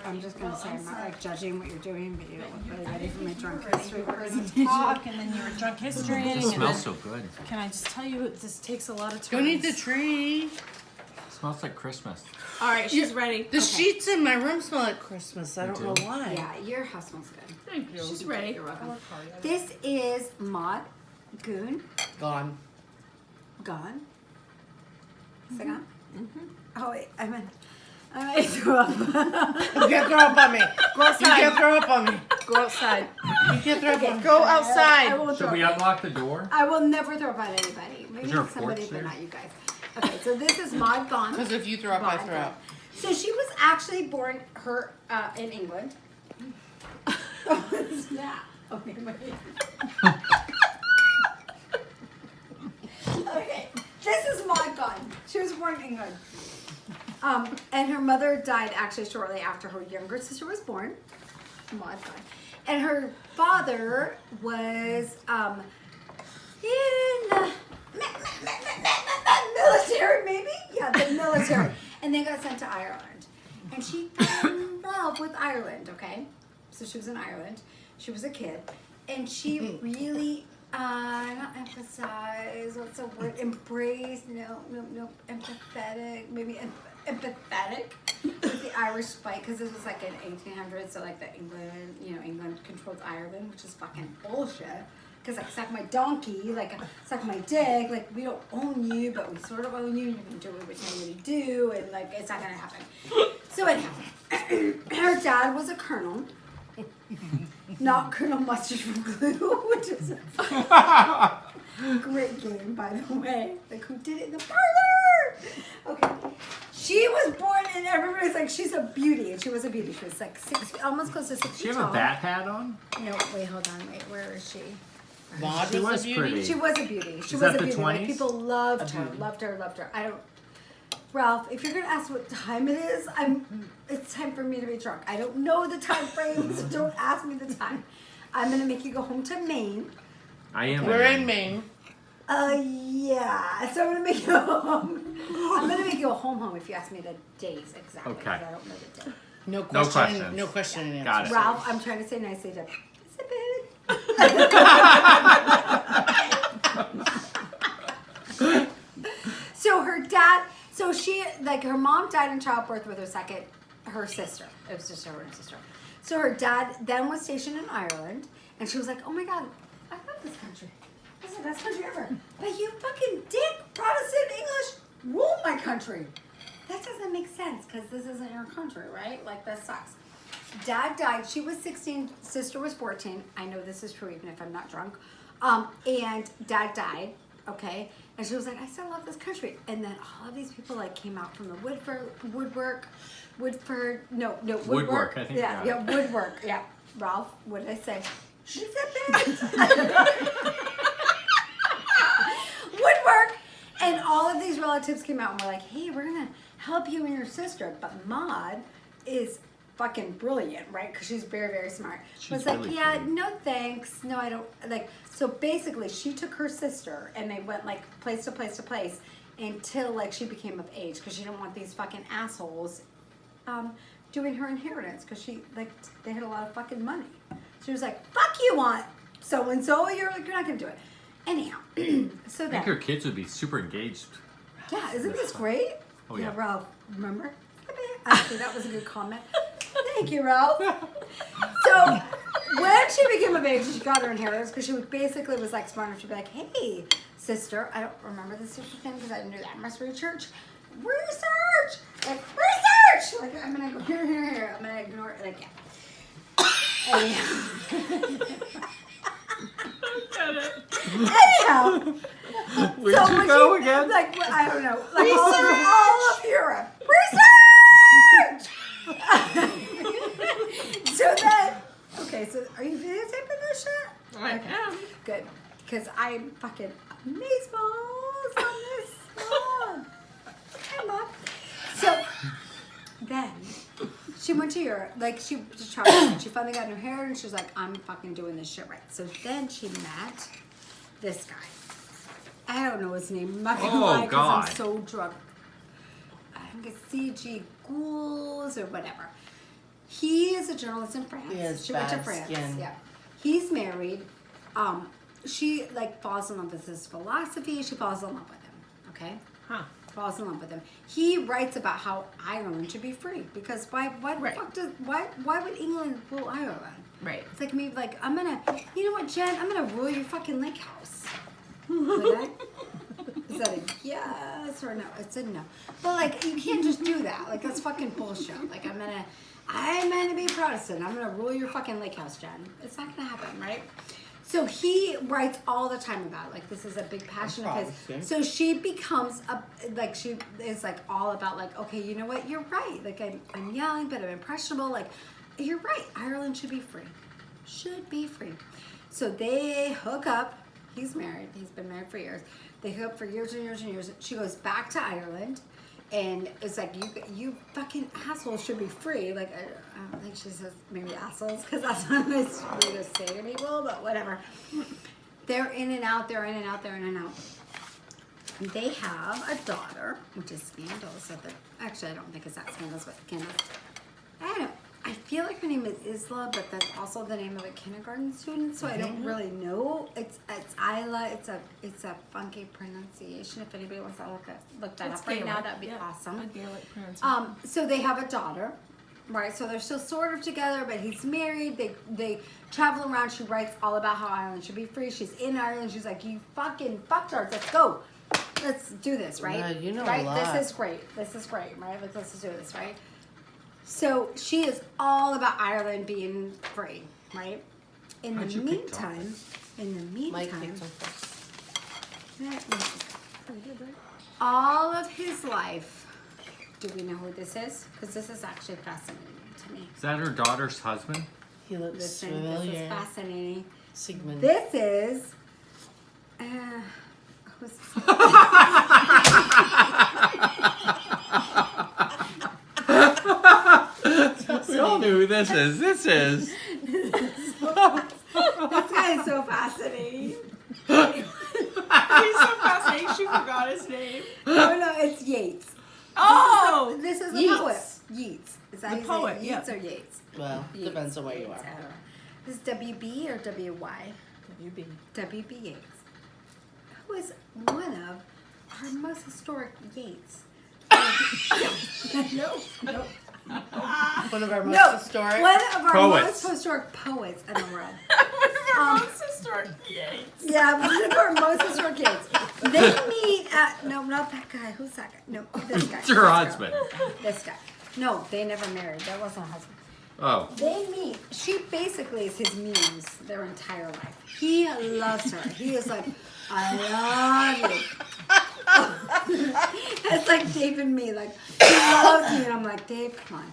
I'm just gonna say, I'm not like judging what you're doing, but you don't look really ready for my drunk Ready. history We were gonna presentation. talk, and then you were drunk history. It and smells then- so good. Can I just tell you, this takes a lot of Go time. need the tree. It smells like Christmas. All right, she's ready. The sheets in my room smell like Christmas. I don't know why. Yeah, your house smells good. Thank you. She's ready. You're welcome. This is Maude, Gonne, Gone. Gonne. Is it gone? Oh wait, I threw up. You can't throw up on me. Go You outside. can't throw up on me. Go outside. You can't throw up on me. Go I outside. won't Should throw we up. unlock the door? I will never throw up on anybody. Maybe Is there a somebody, porch but there? not you guys. Okay, so this is Maude Gonne. Because if you throw up, I throw up. So she was actually born in England. Oh, snap. Okay, wait. Okay, this is Maude Gonne. She was born in England. And her mother died actually shortly after her younger sister was born, Maude Gonne. And her father was in military, maybe? Yeah, the military. And they got sent to Ireland. And she fell in love with Ireland, okay? So she was in Ireland. She was a kid. And she really, not emphasize, what's the word? Embrace, no, empathetic, maybe empathetic with the Irish spite, because this was like in 1800s, so like England controlled Ireland, which is fucking bullshit. Because like suck my donkey, like suck my dick, like we don't own you, but we sort of own you. You can do what we tell you to do, and like it's not gonna happen. So anyhow, her dad was a colonel, not Colonel Mustard from Glue, which is a great game, by the way. Like who did it in the parlor? Okay, she was born, and everybody's like she's a beauty, and she was a beauty. She was like 6 feet, almost close to 6 Does feet she have tall. a bat hat on? No, wait, hold on, wait, where is she? Maude She was was a beauty. pretty. She was a beauty. She Is was that a the beauty. Like, 20s? people loved her. I don't. Ralph, if you're gonna ask what time it is, it's time for me to be drunk. I don't know the time frame, so don't ask me the time. I'm gonna make you go home to Maine. I am. We're in Maine. Yeah. So I'm gonna make you home. I'm gonna make you a home if you ask me the days exactly. 'cause Okay. I don't know the day. No questions. question. No question and answer. Got it. Ralph, I'm trying to say nicely to. So her dad, so she, like her mom died in childbirth with her sister. It was just her and sister. So her dad then was stationed in Ireland, and she was like, oh my God, I love this country. This is the best country ever. But you fucking dick, Protestant English, rule my country. That doesn't make sense, because this isn't your country, right? Like, that sucks. Dad died. She was 16. Sister was 14. I know this is true, even if I'm not drunk. And Dad died. Okay. And she was like, I still love this country. And then all of these people like came out from the woodwork. Woodwork, I think. Yeah, woodwork. Yeah. Ralph, what did I say? She said bad. Woodwork. And all of these relatives came out and were like, hey, we're going to help you and your sister. But Maude is fucking brilliant, right? Because she's very, very smart. She's Was like, really yeah, pretty. no thanks. No, I don't. Like, so basically, she took her sister and they went like place to place to place until like she became of age because she didn't want these fucking assholes doing her inheritance because she like they had a lot of fucking money. She was like, fuck you want so and so. You're not gonna do it. Anyhow, so I then think her kids would be super engaged. yeah, isn't this great? Oh, yeah. Ralph, remember? Actually, that was a good comment. Thank you, Ralph. So, when she became of age, she got her inheritance because she basically was like smart enough to be like, hey, sister, I don't remember the sister's name because I didn't do that. Must research. Research! Like, research! Like, I'm going to go here. I'm going to ignore it. Like, yeah. Anyhow. Where'd So you when go she- again? Like, I don't know. Like all of Europe. Research! So then, okay, so are you videotaping this shit? I am. Good. Because I'm fucking amazeballs on this mom. Hi, Mom. So then she went to Europe. Like, she just traveled. And she finally got her hair, and she was like, I'm fucking doing this shit right. So then she met this guy. I don't know his name. I'm not gonna lie because God. I'm so drunk. I think it's CG Ghouls or whatever. He is a journalist in France. He has she went to bad France. skin. Yeah. He's married. She like falls in love with his philosophy. She falls in love with him. Okay. Huh. Falls in love with him. He writes about how Ireland should be free because why Right. why would England rule Ireland? Right. It's like me like I'm gonna you know what, Jen, I'm gonna rule your fucking lake house. Would I? Is that a yes or no? It's a no. But like you can't just do that. Like that's fucking bullshit. Like I'm gonna be Protestant. I'm gonna rule your fucking lake house, Jen. It's not gonna happen, right? So he writes all the time about it. Like this is a big passion of his. Protestant. So she becomes she is like all about like, okay, you know what, you're right. Like I'm young, but I'm impressionable. Like you're right. Ireland should be free. Should be free. So they hook up. He's married. He's been married for years. They hook up for years and years and years. She goes back to Ireland. And it's like, you fucking assholes should be free. Like, I don't think she says maybe assholes, because that's not nice way to say to people, but whatever. They're in and out, they're in and out, they're in and out. And they have a daughter, which is scandalous. Actually, I don't think it's that scandalous, but scandalous. I feel like her name is Isla, but that's also the name of a kindergarten student, so I don't really know. It's Isla. It's a funky pronunciation. If anybody wants to look that It's up right now, Gaelic, that'd be yeah. awesome. A Gaelic pronunciation. So they have a daughter, right? So they're still sort of together, but he's married. They travel around. She writes all about how Ireland should be free. She's in Ireland. She's like, you fucking fucktards, let's go. Let's do this, right? Yeah, you know a right? lot. This is great. This is great, right? Like, let's just do this, right? So she is all about Ireland being free, right? In How'd the you pick Tom? meantime, Mike picked him first. all of his life, do we know who this is? Because this is actually fascinating to me. Is that her daughter's husband? He looks Listen, familiar. this is fascinating. Sigmund. This is, who's this? We all knew who this is. This is. This guy is so fascinating. He's so fascinating. She forgot his name. No, it's Yeats. Oh. This is the Yeats. poet. Yeats. Is that The how you poet, say it? Yeats or Yates? Well, Yeats. depends on where you Yeats, are. I don't know. This is W.B. or W.Y.? WB. W.B. Yeats. Who is one of our most historic Yeats? No. One of our most No, historic. one of our Poets. most historic poets in the world. One of our most historic Yates. Yeah, one of our most historic Yeats. They meet at, no, not that guy. Who's that guy? No, this guy. It's her This husband. guy. This guy. No, they never married. That wasn't a husband. Oh. They meet. She basically is his muse their entire life. He loves her. He is like, I love you. It's like Dave and me. Like, he loves me. And I'm like, Dave, come on.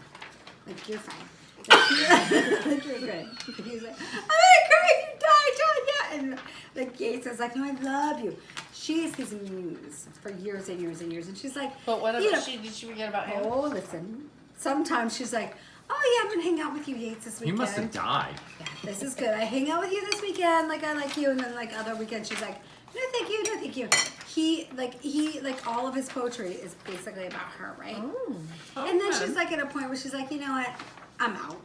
Like, you're fine. Like, you're good. And he's like, I'm gonna cry if you die, Tanya. And like Yates is like, no, I love you. She is his muse for years and years and years. And she's like, But what you about know, did she forget about him? oh, listen. Sometimes she's like, oh yeah, I'm gonna hang out with you, Yates, this He weekend. must have died. Yeah, this is good. I hang out with you this weekend, like I like you, and then like other weekends she's like, no thank you, no thank you. He all of his poetry is basically about her, right? And then she's like at a point where she's like, you know what? I'm out.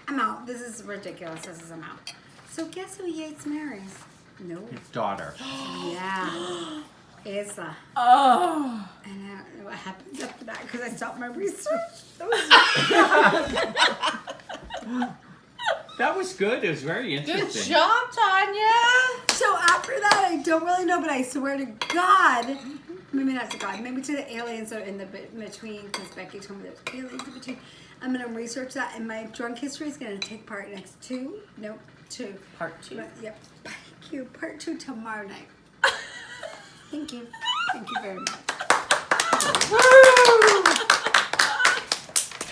I'm out. This is ridiculous. I'm out. So guess who Yates marries? No. His daughter. Yeah. Isla. Oh. And I don't know what happens after that because I stopped my research. That was good. It was very Good interesting. job, Tanya. So after that, I don't really know, but I swear to God, maybe not to God, maybe to the aliens that are in the between, because Becky told me there's aliens in between. I'm going to research that, and my drunk history is going to take part next two. Part 2. Yep. Thank you. Part 2 tomorrow night. Thank you. Thank you very much.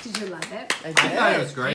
Did you love it? I I thought it was great.